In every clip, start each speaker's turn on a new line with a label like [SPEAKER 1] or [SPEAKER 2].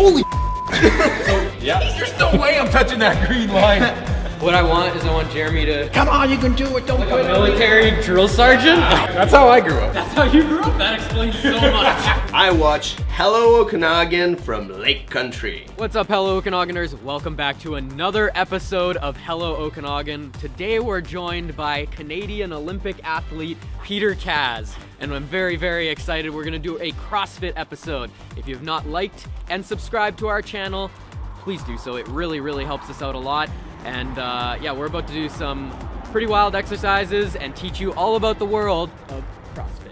[SPEAKER 1] Holy
[SPEAKER 2] Yeah.
[SPEAKER 1] there's no way I'm touching that green line.
[SPEAKER 3] What I want Jeremy to
[SPEAKER 1] Come on, you can do it. Don't
[SPEAKER 3] like a
[SPEAKER 1] quit.
[SPEAKER 3] military drill sergeant.
[SPEAKER 1] That's how I grew up.
[SPEAKER 3] That's how you grew up. That explains so much.
[SPEAKER 4] I watch Hello Okanagan from Lake Country.
[SPEAKER 3] What's up, Hello Okanaganers? Welcome back to another episode of Hello Okanagan. Today we're joined by Canadian Olympic athlete Peter Kaz, and I'm very, very excited. We're gonna do a CrossFit episode. If you've not liked and subscribed to our channel, please do so. It really, really helps us out a lot. And yeah, we're about to do some pretty wild exercises and teach you all about the world of CrossFit.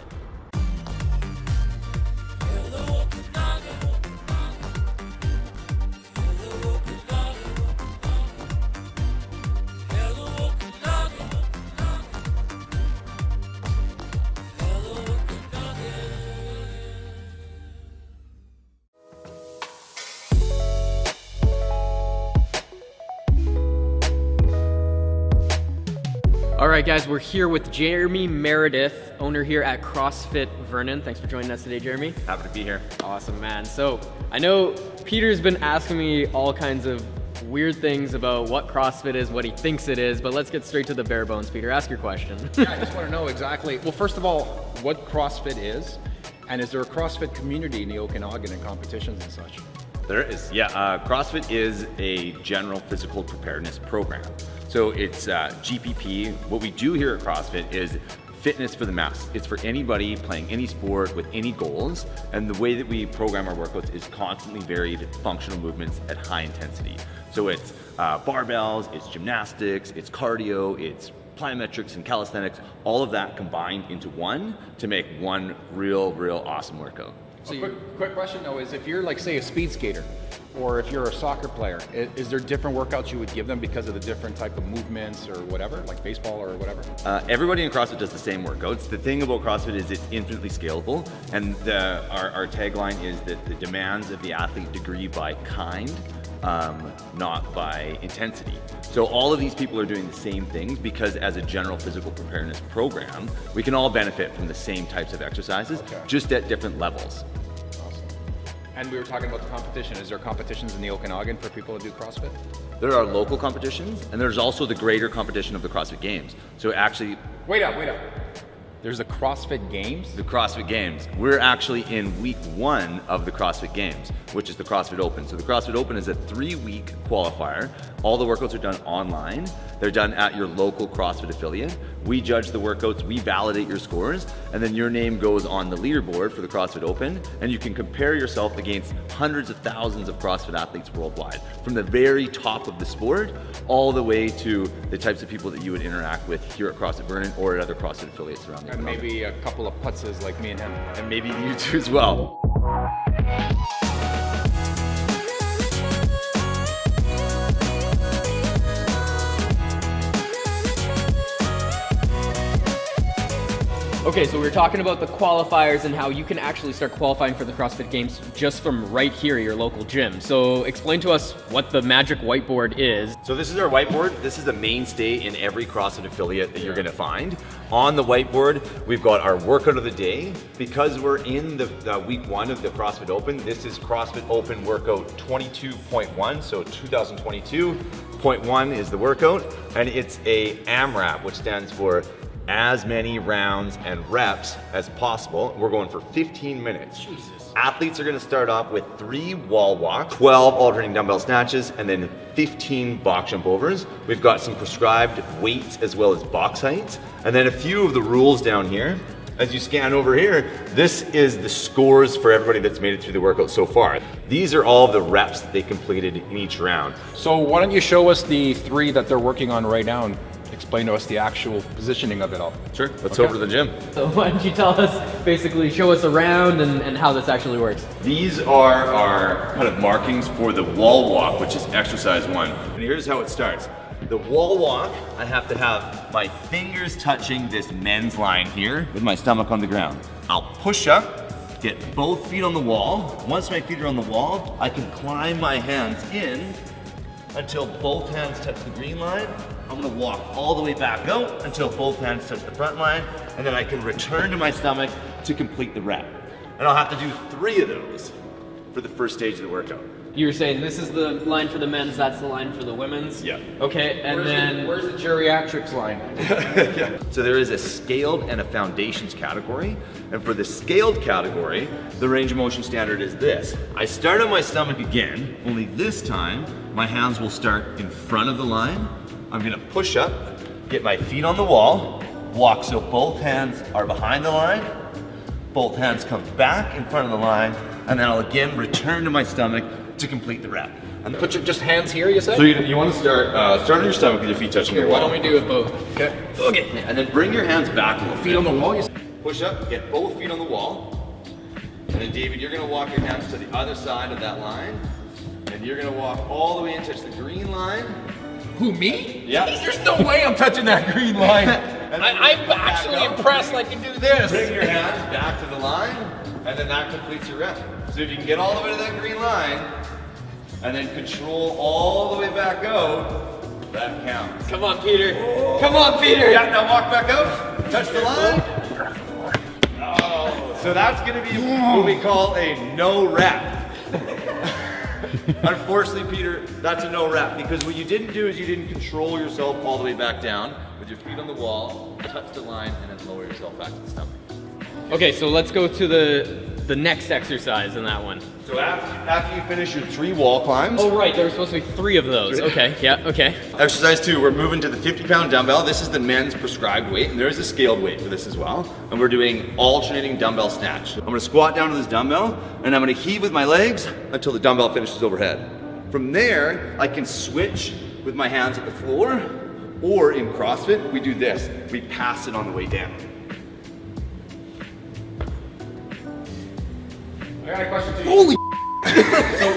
[SPEAKER 3] All right, guys, we're here with Jeremy Meredith, owner here at CrossFit Vernon. Thanks for joining us today, Jeremy.
[SPEAKER 2] Happy to be here.
[SPEAKER 3] Awesome, man. So I know Peter's been asking me all kinds of weird things about what CrossFit is, what he thinks it is, but let's get straight to the bare bones. Peter, ask your question.
[SPEAKER 1] Yeah, I just want to know exactly. Well, first of all, what CrossFit is, and is there a CrossFit community in the Okanagan and competitions and such?
[SPEAKER 2] There is, yeah. CrossFit is a general physical preparedness program. So it's GPP. What we do here at CrossFit is fitness for the mass. It's for anybody playing any sport with any goals. And the way that we program our workouts is constantly varied functional movements at high intensity. So it's barbells, it's gymnastics, it's cardio, it's plyometrics and calisthenics, all of that combined into one to make one real awesome workout.
[SPEAKER 1] So quick question though is if you're like say a speed skater or if you're a soccer player, is there different workouts you would give them because of the different type of movements or whatever, like baseball or whatever?
[SPEAKER 2] Everybody in CrossFit does the same workouts. The thing about CrossFit is it's infinitely scalable, and our tagline is that the demands of the athlete degree by kind, not by intensity. So all of these people are doing the same things because as a general physical preparedness program, we can all benefit from the same types of exercises, just at different levels.
[SPEAKER 1] Awesome. And we were talking about the competition. Is there competitions in the Okanagan for people to do CrossFit?
[SPEAKER 2] There are local competitions, and there's also the greater competition of the CrossFit Games. So actually...
[SPEAKER 1] Wait up. There's the CrossFit Games?
[SPEAKER 2] The CrossFit Games. We're actually in week 1 of the CrossFit Games, which is the CrossFit Open. So the CrossFit Open is a 3-week qualifier. All the workouts are done online. They're done at your local CrossFit affiliate. We judge the workouts, we validate your scores, and then your name goes on the leaderboard for the CrossFit Open, and you can compare yourself against hundreds of thousands of CrossFit athletes worldwide, from the very top of the sport all the way to the types of people that you would interact with here at CrossFit Vernon or at other CrossFit affiliates around the
[SPEAKER 1] And
[SPEAKER 2] Okanagan.
[SPEAKER 1] maybe a couple of putzes like me and him.
[SPEAKER 2] And maybe you too as well.
[SPEAKER 3] Okay, so we were talking about the qualifiers and how you can actually start qualifying for the CrossFit Games just from right here, your local gym. So explain to us what the Magic Whiteboard is.
[SPEAKER 2] So this is our whiteboard. This is a mainstay in every CrossFit affiliate that you're gonna find. On the whiteboard, we've got our workout of the day. Because we're in the week 1 of the CrossFit Open, this is CrossFit Open Workout 22.1, so 2022.1 is the workout, and it's a AMRAP, which stands for as many rounds and reps as possible. We're going for 15 minutes.
[SPEAKER 3] Jesus.
[SPEAKER 2] Athletes are gonna start off with 3 wall walks, 12 alternating dumbbell snatches, and then 15 box jump overs. We've got some prescribed weights as well as box heights, and then a few of the rules down here. As you scan over here, this is the scores for everybody that's made it through the workout so far. These are all the reps that they completed in each round.
[SPEAKER 1] So why don't you show us the 3 that they're working on right now and explain to us the actual positioning of it all.
[SPEAKER 2] Sure, let's over to the gym.
[SPEAKER 3] So why don't you tell us, basically show us around and how this actually works.
[SPEAKER 2] These are our kind of markings for the wall walk, which is exercise 1. And here's how it starts. The wall walk, I have to have my fingers touching this men's line here with my stomach on the ground. I'll push up, get both feet on the wall. Once my feet are on the wall, I can climb my hands in until both hands touch the green line. I'm gonna walk all the way back out until both hands touch the front line, and then I can return to my stomach to complete the rep. And I'll have to do 3 of those. for the first stage of the workout.
[SPEAKER 3] You were saying this is the line for the men's, that's the line for the women's?
[SPEAKER 2] Yeah.
[SPEAKER 3] Okay, and
[SPEAKER 1] Where's the geriatrics line?
[SPEAKER 2] So there is a scaled and a foundations category. And for the scaled category, the range of motion standard is this. I start on my stomach again, only this time, my hands will start in front of the line. I'm gonna push up, get my feet on the wall, walk so both hands are behind the line, both hands come back in front of the line, and then I'll again return to my stomach to complete the rep.
[SPEAKER 1] And put your just hands here, you said?
[SPEAKER 2] So you want to start on your stomach with your feet touching the
[SPEAKER 1] Why
[SPEAKER 2] wall.
[SPEAKER 1] don't we do it both? Okay.
[SPEAKER 2] Okay. And then bring your hands back a little
[SPEAKER 1] Feet
[SPEAKER 2] bit.
[SPEAKER 1] on the wall, you said?
[SPEAKER 2] Push up, get both feet on the wall. And then David, you're gonna walk your hands to the other side of that line. And you're gonna walk all the way and touch the green line.
[SPEAKER 1] Who, me?
[SPEAKER 2] Yeah.
[SPEAKER 1] There's no way I'm touching that green line.
[SPEAKER 2] And then
[SPEAKER 1] I'm
[SPEAKER 2] back
[SPEAKER 1] actually
[SPEAKER 2] up.
[SPEAKER 1] impressed I can do this.
[SPEAKER 2] Bring your hands back to the line, and then that completes your rep. So if you can get all the way to that green line, and then control all the way back out, that counts.
[SPEAKER 3] Come on, Peter. Come on, Peter.
[SPEAKER 2] Yeah, now walk back out, touch the line. Oh, so that's gonna be what we call a no rep. Unfortunately, Peter, that's a no rep because what you didn't do is you didn't control yourself all the way back down with your feet on the wall, touch the line, and then lower yourself back to the stomach.
[SPEAKER 3] Okay, so let's go to the next exercise in that one.
[SPEAKER 2] So after you finish your 3 wall climbs,
[SPEAKER 3] Oh, right, there were supposed to be 3 of those. Okay, yeah, okay.
[SPEAKER 2] exercise 2, we're moving to the 50-pound dumbbell. This is the men's prescribed weight, and there is a scaled weight for this as well. And we're doing alternating dumbbell snatch. I'm gonna squat down to this dumbbell, and I'm gonna heave with my legs until the dumbbell finishes overhead. From there, I can switch with my hands at the floor, or in CrossFit, we do this. We pass it on the way down.
[SPEAKER 1] I got a question to you.
[SPEAKER 2] Holy
[SPEAKER 1] So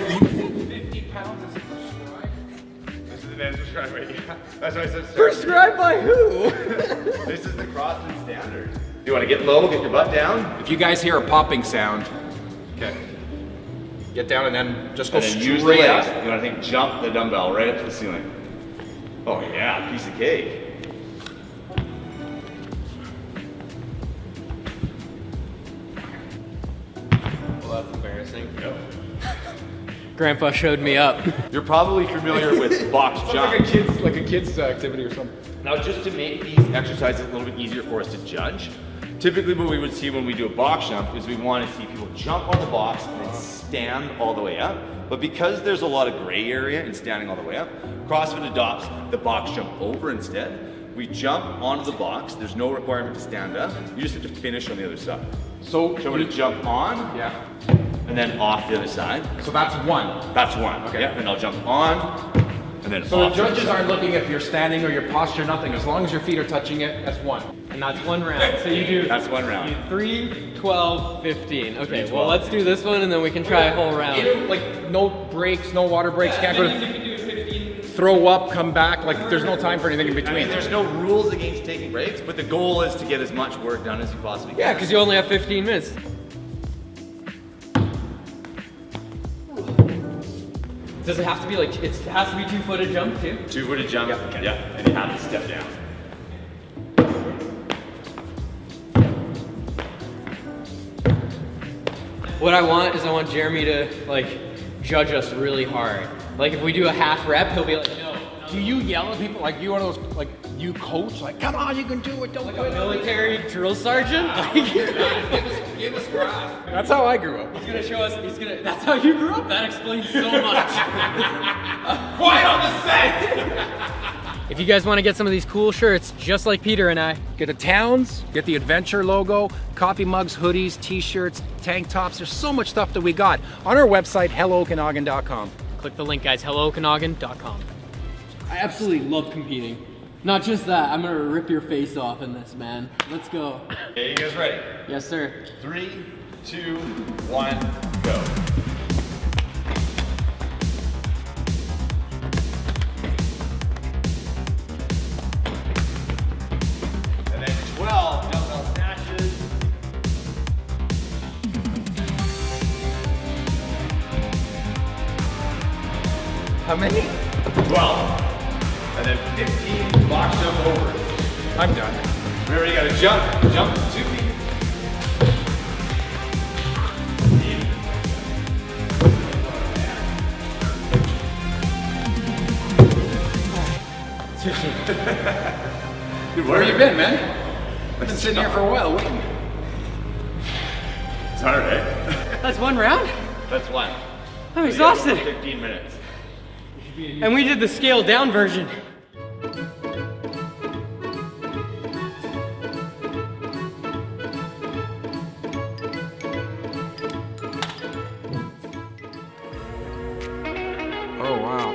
[SPEAKER 1] you think 50 pounds is prescribed?
[SPEAKER 2] This is the men's prescribed weight, yeah. That's what I said.
[SPEAKER 3] Prescribed by who?
[SPEAKER 2] This is the CrossFit standard. You wanna get low, get your butt down,
[SPEAKER 1] If you guys hear a popping sound, okay, get down and then just go
[SPEAKER 2] and then use the
[SPEAKER 1] straight
[SPEAKER 2] legs.
[SPEAKER 1] up.
[SPEAKER 2] You wanna think jump the dumbbell right up to the ceiling. Oh yeah, piece of cake.
[SPEAKER 3] Well, that's embarrassing. Grandpa showed me up.
[SPEAKER 2] You're probably familiar with box jump.
[SPEAKER 1] Like a kid's activity or something.
[SPEAKER 2] Now just to make these exercises a little bit easier for us to judge, typically what we would see when we do a box jump is we want to see people jump on the box and then stand all the way up. But because there's a lot of gray area in standing all the way up, CrossFit adopts the box jump over instead. We jump onto the box, there's no requirement to stand up, you just have to finish on the other side.
[SPEAKER 1] So
[SPEAKER 2] So I'm gonna jump on,
[SPEAKER 1] yeah.
[SPEAKER 2] and then off the other side.
[SPEAKER 1] So that's one.
[SPEAKER 2] That's one.
[SPEAKER 1] Okay.
[SPEAKER 2] Yeah, and I'll jump on, and then
[SPEAKER 1] So the
[SPEAKER 2] off.
[SPEAKER 1] judges aren't looking if you're standing or your posture, nothing. As long as your feet are touching it, that's one.
[SPEAKER 3] And that's 1 round. So you do
[SPEAKER 2] That's 1 round.
[SPEAKER 3] 3, 12, 15. Okay,
[SPEAKER 2] 3,
[SPEAKER 3] well
[SPEAKER 2] 12.
[SPEAKER 3] let's do this one and then we can try a whole round.
[SPEAKER 1] Like no breaks, no water breaks, can't go to throw up, come back. Like there's no time for anything in
[SPEAKER 2] I mean,
[SPEAKER 1] between.
[SPEAKER 2] there's no rules against taking breaks, but the goal is to get as much work done as you possibly can.
[SPEAKER 3] Yeah, because you only have 15 minutes. Does it have to be like, it has to be 2-footed jump too?
[SPEAKER 2] 2-footed jump. Yeah, and you have to step down.
[SPEAKER 3] What I want is I want Jeremy to like judge us really hard. Like if we do a half rep, he'll be like, no.
[SPEAKER 1] Do you yell at people like you one of those like you coach like come on you can do it don't
[SPEAKER 3] Like
[SPEAKER 1] do
[SPEAKER 3] a
[SPEAKER 1] it.
[SPEAKER 3] military drill sergeant?
[SPEAKER 1] Give us crap. That's how I grew up.
[SPEAKER 3] He's gonna show us, that's how you grew up? That explains so much.
[SPEAKER 1] Quiet on the set.
[SPEAKER 3] If you guys wanna get some of these cool shirts, just like Peter and I,
[SPEAKER 1] Get the Towns, get the Adventure logo, coffee mugs, hoodies, t-shirts, tank tops. There's so much stuff that we got on our website, hellookanagan.com.
[SPEAKER 3] click the link guys, hellookanagan.com. I absolutely love competing. Not just that, I'm gonna rip your face off in this, man. Let's go.
[SPEAKER 2] Okay, you guys ready?
[SPEAKER 3] Yes, sir.
[SPEAKER 2] 3, 2, 1, go. And then 12 dumbbell snatches.
[SPEAKER 1] How many?
[SPEAKER 2] 12. And then 15 box jump over.
[SPEAKER 1] I'm done.
[SPEAKER 2] Remember, you gotta jump 2 feet.
[SPEAKER 1] Dude, where have you been, man? I've been sitting here for a while waiting.
[SPEAKER 2] It's hard, eh?
[SPEAKER 3] That's one round?
[SPEAKER 2] That's one.
[SPEAKER 3] I'm exhausted.
[SPEAKER 2] 15 minutes.
[SPEAKER 3] And we did the scaled down version. Oh, wow.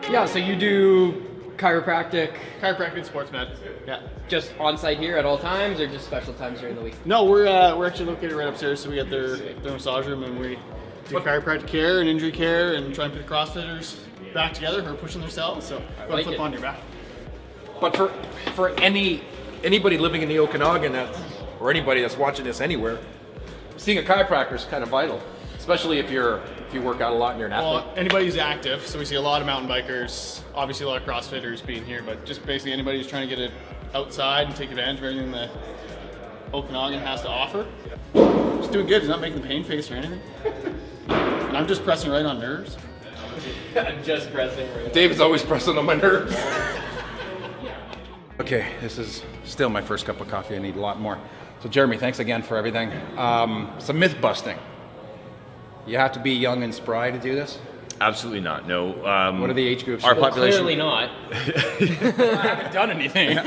[SPEAKER 3] Yeah, so you do chiropractic
[SPEAKER 5] Sports Med. Yeah.
[SPEAKER 3] just on site here at all times or just special times during the week?
[SPEAKER 5] No, we're actually located right upstairs, so we got their massage room, and we do chiropractic care and injury care and try and put the CrossFitters back together who are pushing themselves. So put
[SPEAKER 3] like
[SPEAKER 5] a flip
[SPEAKER 3] it.
[SPEAKER 5] on your back.
[SPEAKER 6] But for anybody living in the Okanagan or anybody that's watching this anywhere, seeing a chiropractor is kind of vital, especially if you work out a lot and you're an athlete.
[SPEAKER 5] Well, anybody who's active, so we see a lot of mountain bikers, obviously a lot of CrossFitters being here, but just basically anybody who's trying to get it outside and take advantage of everything that Okanagan has to offer. Just doing good. He's not making the pain face or anything. And I'm just pressing right on nerves.
[SPEAKER 3] Just pressing right.
[SPEAKER 6] Dave's always pressing on my nerves. Okay, this is still my first cup of coffee. I need a lot more. So Jeremy, thanks again for everything. Some myth busting. You have to be young and spry to do this?
[SPEAKER 2] Absolutely not. No.
[SPEAKER 6] What are the age groups?
[SPEAKER 2] Our
[SPEAKER 3] Well,
[SPEAKER 2] population.
[SPEAKER 3] clearly not.
[SPEAKER 1] I haven't done anything.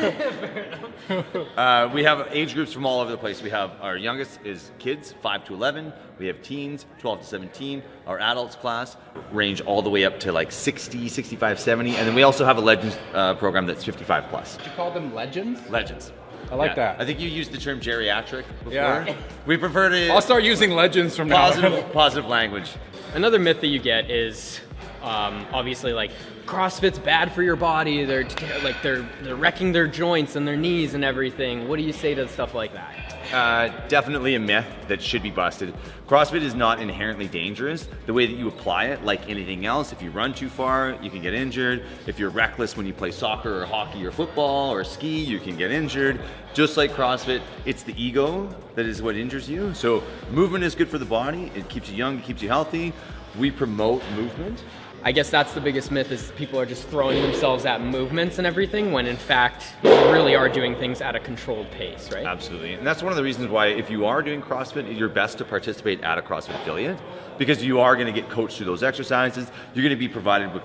[SPEAKER 2] We have age groups from all over the place. We have our youngest is kids, 5 to 11. We have teens, 12 to 17. Our adults class range all the way up to like 60, 65, 70. And then we also have a Legends program that's 55 plus.
[SPEAKER 1] You call them legends?
[SPEAKER 2] Legends.
[SPEAKER 1] I like that.
[SPEAKER 2] I think you used the term geriatric before.
[SPEAKER 1] Yeah.
[SPEAKER 2] We prefer to
[SPEAKER 1] I'll start using legends from now on.
[SPEAKER 2] positive language.
[SPEAKER 3] Another myth that you get is obviously like CrossFit's bad for your body. They're wrecking their joints and their knees and everything. What do you say to stuff like that?
[SPEAKER 2] Definitely a myth that should be busted. CrossFit is not inherently dangerous. The way that you apply it, like anything else, if you run too far, you can get injured. If you're reckless when you play soccer or hockey or football or ski, you can get injured. Just like CrossFit, it's the ego that is what injures you. So movement is good for the body. It keeps you young, it keeps you healthy. We promote movement.
[SPEAKER 3] I guess that's the biggest myth is people are just throwing themselves at movements and everything when in fact you really are doing things at a controlled pace, right?
[SPEAKER 2] Absolutely. And that's one of the reasons why if you are doing CrossFit, you're best to participate at a CrossFit affiliate because you are going to get coached through those exercises. You're going to be provided with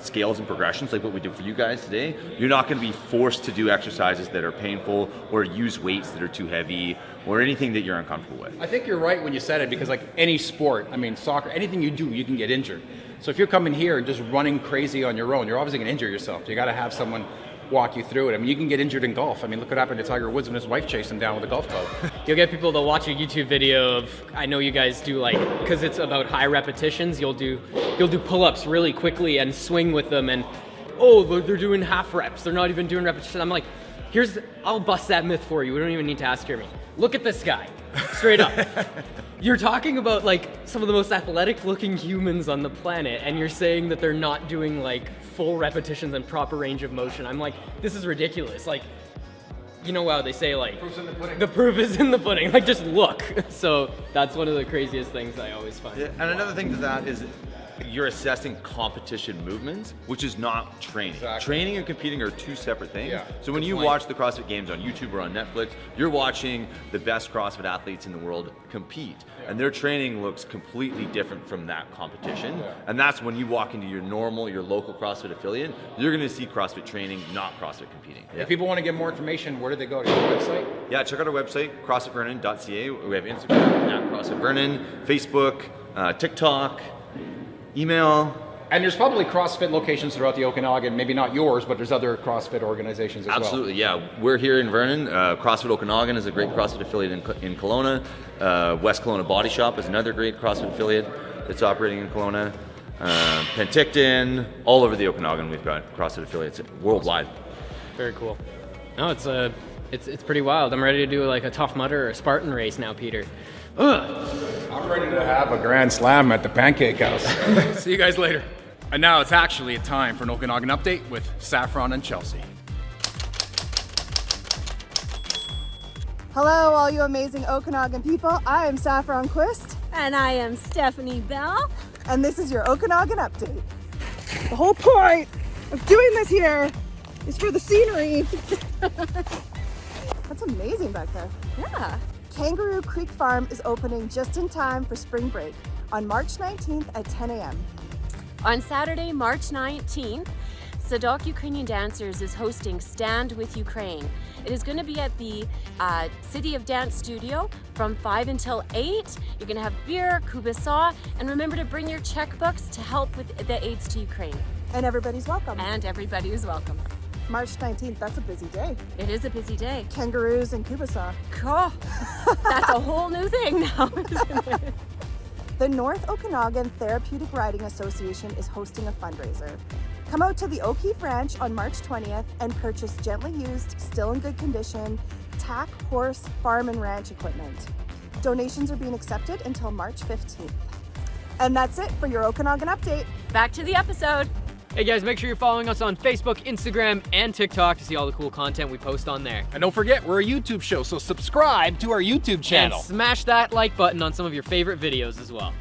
[SPEAKER 2] scales and progressions like what we did for you guys today. You're not going to be forced to do exercises that are painful or use weights that are too heavy or anything that you're uncomfortable with.
[SPEAKER 1] I think you're right when you said it because like any sport, I mean soccer, anything you do, you can get injured. So if you're coming here and just running crazy on your own, you're obviously going to injure yourself. You got to have someone walk you through it. I mean, you can get injured in golf. I mean, look what happened to Tiger Woods when his wife chased him down with a golf club.
[SPEAKER 3] You'll get people to watch a YouTube video of, I know you guys do like, because it's about high repetitions, you'll do pull-ups really quickly and swing with them and, oh, they're doing half reps. They're not even doing repetitions. I'm like, I'll bust that myth for you. We don't even need to ask Jeremy. Look at this guy, straight up. You're talking about like some of the most athletic looking humans on the planet and you're saying that they're not doing like full repetitions and proper range of motion. I'm like, this is ridiculous. Like, you know how they say like, the proof is in the pudding. Like, just look. So that's one of the craziest things I always find.
[SPEAKER 2] Yeah, and another thing to that is you're assessing competition movements, which is not training.
[SPEAKER 1] Exactly.
[SPEAKER 2] Training and competing are two separate things.
[SPEAKER 1] Yeah,
[SPEAKER 2] so when you watch the CrossFit Games on YouTube or on Netflix, you're watching the best CrossFit athletes in the world compete. Yeah. And their training looks completely different from that competition. Yeah. And that's when you walk into your local CrossFit affiliate, you're gonna see CrossFit training, not CrossFit competing. Yeah.
[SPEAKER 1] If people want to get more information, where do they go? To your website?
[SPEAKER 2] Yeah, check out our website, crossfitvernon.ca. We have Instagram at CrossFit Vernon, Facebook, TikTok, email.
[SPEAKER 1] And there's probably CrossFit locations throughout the Okanagan, maybe not yours, but there's other CrossFit organizations as well.
[SPEAKER 2] Absolutely, yeah. We're here in Vernon. CrossFit Okanagan is a great CrossFit affiliate in Kelowna. West Kelowna Body Shop is another great CrossFit affiliate that's operating in Kelowna. Penticton, all over the Okanagan we've got CrossFit affiliates worldwide.
[SPEAKER 3] Very cool. No, it's pretty wild. I'm ready to do like a Tough Mudder or a Spartan race now, Peter. Ugh.
[SPEAKER 1] I'm ready to have a grand slam at the Pancake House. See you guys later. And now it's actually time for an Okanagan update with Saffron and Chelsea.
[SPEAKER 7] Hello, all you amazing Okanagan people. I am Saffron Quist,
[SPEAKER 8] And I am Stephanie Bell.
[SPEAKER 7] and this is your Okanagan update. The whole point of doing this here is for the scenery. That's amazing back there.
[SPEAKER 8] Yeah.
[SPEAKER 7] Kangaroo Creek Farm is opening just in time for spring break on March 19th at 10 a.m.
[SPEAKER 8] On Saturday, March 19th, Sadok Ukrainian Dancers is hosting Stand with Ukraine. It is going to be at the City of Dance Studio from 5 until 8. You're going to have beer, kubasa, and remember to bring your checkbooks to help with the AIDS to Ukraine.
[SPEAKER 7] And everybody's welcome.
[SPEAKER 8] And everybody is welcome.
[SPEAKER 7] March 19th, that's a busy day.
[SPEAKER 8] It is a busy day.
[SPEAKER 7] Kangaroos and kubasa.
[SPEAKER 8] Oh, that's a whole new thing now, isn't it?
[SPEAKER 7] The North Okanagan Therapeutic Riding Association is hosting a fundraiser. Come out to the O'Keefe Ranch on March 20th and purchase gently used, still in good condition, tack, horse, farm, and ranch equipment. Donations are being accepted until March 15th. And that's it for your Okanagan update.
[SPEAKER 8] Back to the episode.
[SPEAKER 3] Hey guys, make sure you're following us on Facebook, Instagram, and TikTok to see all the cool content we post on there.
[SPEAKER 6] And don't forget, we're a YouTube show, so subscribe to our YouTube channel.
[SPEAKER 3] And smash that like button on some of your favorite videos as well.